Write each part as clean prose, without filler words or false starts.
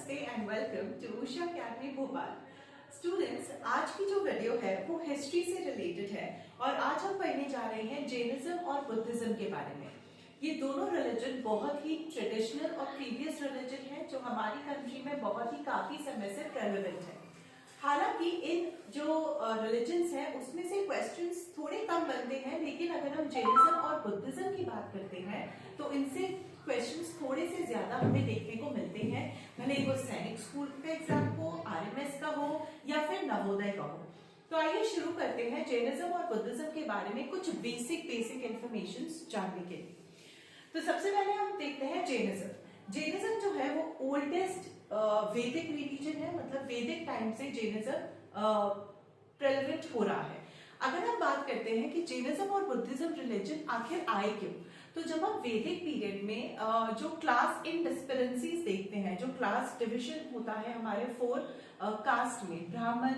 नमस्ते and welcome to Usha academy Bhopal. Students, आज की जो वीडियो है वो हिस्ट्री से रिलेटेड है और आज हम पढ़ने जा रहे हैं जैनिज्म और बुद्धिज्म के बारे में। ये दोनों रिलीजन बहुत ही ट्रेडिशनल और प्रीवियस रिलीजन है जो हमारी कंट्री में बहुत ही काफी समय से प्रेवलेंट है। हालांकि इन जो रिलीजन्स हैं उसमें से क्वेश्चंस थोड़े कम बनते हैं, लेकिन अगर हम जैनिज्म और बुद्धिज्म की बात करते हैं तो इनसे क्वेश्चंस थोड़े से ज्यादा हमें देखने को मिलते हैं, भले वो सैनिक स्कूल का एग्जाम हो, आरएमएस का हो या फिर नवोदय का हो। तो आइए शुरू करते हैं जैनिज्म और बुद्धिज्म के बारे में कुछ बेसिक इंफॉर्मेशन जानने के लिए। तो सबसे पहले हम देखते हैं जैनिज्म जो है वो ओल्डेस्ट वैदिक रिलीजन है, मतलब वैदिक टाइम से जैनिज्म प्रेवलेंट हो रहा है। अगर हम बात करते हैं कि जैनिज्म और बुद्धिज्म रिलीजन आखिर आए क्यों, तो जब हम वैदिक पीरियड में जो क्लास इनडिस्पेरेंसीज देखते हैं, जो क्लास डिविजन होता है हमारे 4 कास्ट में, ब्राह्मण,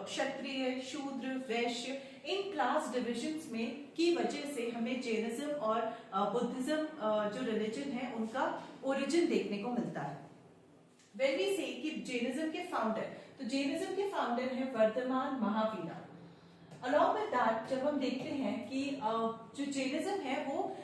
क्षत्रिय, शूद्र, वैश्य, इन क्लास डिविजन्स में की वजह से हमें जैनिज्म और बुद्धिज्म जो रिलीजन है उनका ओरिजिन देखने को मिलता है। When we say कि जैनिज्म के फाउंडर, तो जैनिज्म के फाउंडर है Varthaman Mahavira. Along with that, जब हम देखते हैं कि जो जैनिज्म है वो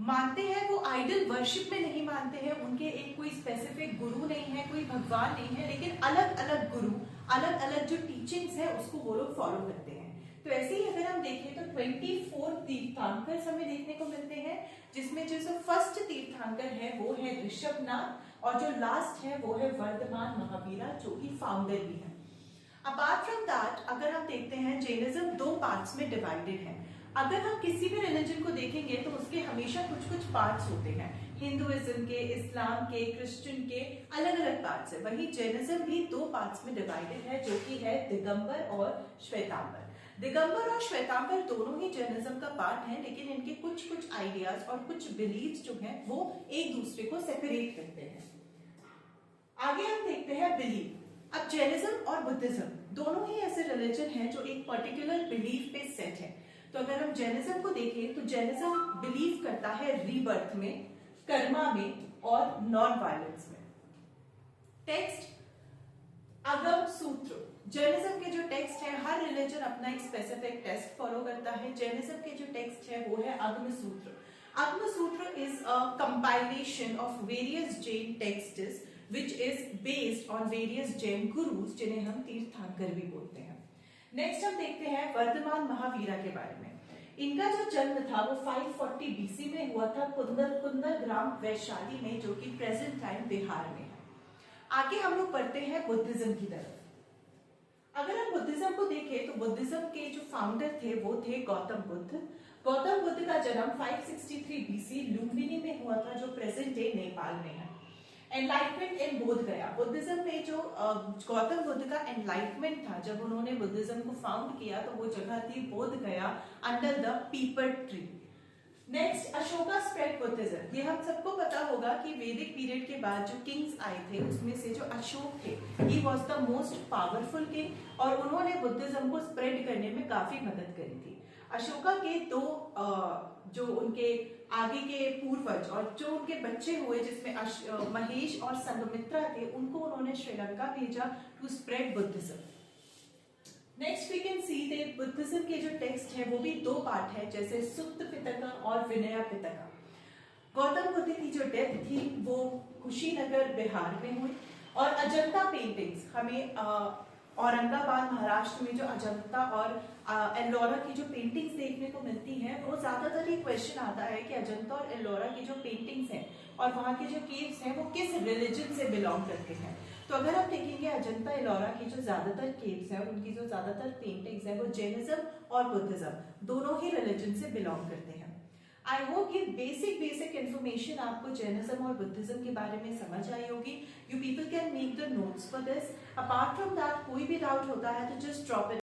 मानते हैं, वो आइडल वर्शिप में नहीं मानते हैं, उनके एक कोई स्पेसिफिक गुरु नहीं है, कोई भगवान नहीं है, लेकिन अलग अलग गुरु, अलग अलग जो टीचिंग्स है उसको वो लोग फॉलो करते हैं। तो ऐसे ही अगर हम देखें तो 24 तीर्थंकर हमें देखने को मिलते हैं, जिसमें जो फर्स्ट तीर्थंकर है वो है ऋषभनाथ और जो लास्ट है वो है वर्धमान महावीरा, जो कि फाउंडर भी है। अपार्ट फ्रॉम दैट, अगर हम देखते हैं जैनिज्म 2 पार्ट्स में डिवाइडेड है। अगर हम किसी भी रिलीजन को देखेंगे तो उसके हमेशा कुछ कुछ पार्ट्स होते हैं, हिंदुइज्म के, इस्लाम के, क्रिश्चियन के अलग अलग पार्ट्स है। वही जैनिज्म भी 2 पार्ट्स में डिवाइडेड है, जो कि है दिगंबर और श्वेतांबर। दिगंबर और श्वेतांबर दोनों ही जैनिज्म का पार्ट है, लेकिन इनके कुछ कुछ आइडियाज और कुछ बिलीव्स जो हैं वो एक दूसरे को सेपरेट करते हैं। आगे हम देखते हैं बिलीफ। अब जैनिज्म और बुद्धिज्म दोनों ही ऐसे रिलीजन हैं जो एक पर्टिकुलर बिलीफ पे सेट है। तो अगर हम जैनिज्म को देखें तो जैनिज्म बिलीव करता है रीबर्थ में, कर्मा में और नॉन वायलेंस में। टेक्स्ट अगम सूत्र, जैनिज्म के जो टेक्स्ट है, हर रिलीजन अपना एक स्पेसिफिक टेक्स्ट फॉलो करता है। जैनिज्म के जो टेक्स्ट है वो है अगम सूत्र। अगम सूत्र is a compilation of various Jain texts which is based on various Jain gurus, जिन्हें हम तीर्थंकर भी बोलते हैं। नेक्स्ट हम देखते हैं वर्धमान महावीरा के बारे में। इनका जो जन्म था वो 540 BC में हुआ था कुंदर ग्राम वैशाली में, जो कि प्रेजेंट टाइम बिहार में है। आगे हम लोग बढ़ते हैं बुद्धिज्म की तरफ। अगर हम बुद्धिज्म को देखें तो बुद्धिज्म के जो फाउंडर थे वो थे गौतम बुद्ध। गौतम बुद्ध का जन्म 563 BC लुम्बिनी में हुआ था, जो प्रेजेंट डे नेपाल में है। एनलाइटमेंट इन बोध गया, बुद्धिज्म में जो गौतम बुद्ध का एनलाइटमेंट था, जब उन्होंने बुद्धिज्म को फाउंड किया तो वो जगह थी बोध गया, under the people tree. Next Ashoka spread Buddhism. ये हम सबको पता होगा कि वैदिक पीरियड के बाद जो किंग्स आए थे उसमें से जो अशोक थे, he was the most powerful king और उन्होंने बुद्धिज्म को स्प्रेड करने में काफी मदद करी थी। अशोका के 2 जो उनके आगे के पूर्वज और जो उनके बच्चे हुए, जिसमें महेश और संघमित्रा थे, उनको उन्होंने श्रीलंका भेजा to spread Buddhism. Next we can see that Buddhism के जो टेक्स्ट है वो भी 2 पार्ट है, जैसे सुत्त पिटका और विनय पिटका। गौतम बुद्ध की जो डेथ थी वो कुशीनगर बिहार में हुई और अजंता पेंटिंग्स हमें औरंगाबाद महाराष्ट्र में जो अजंता और एल्लोरा की जो पेंटिंग्स देखने को मिलती हैं, वो ज्यादातर ये क्वेश्चन आता है कि अजंता और एल्लोरा की जो पेंटिंग्स हैं और वहां के जो केव्स हैं वो किस रिलीजन से बिलोंग करते हैं। तो अगर आप देखेंगे अजंता एल्लोरा की जो ज्यादातर केव्स हैं और उनकी जो ज्यादातर पेंटिंग्स हैं वो जैनिज्म और बुद्धिज्म दोनों ही रिलीजन से बिलोंग करते हैं। आई होप ये बेसिक इन्फॉर्मेशन आपको जैनिज्म और बुद्धिज्म के बारे में समझ आई होगी। You people can make the notes for this. Apart from that कोई भी डाउट होता है तो जस्ट ड्रॉप इट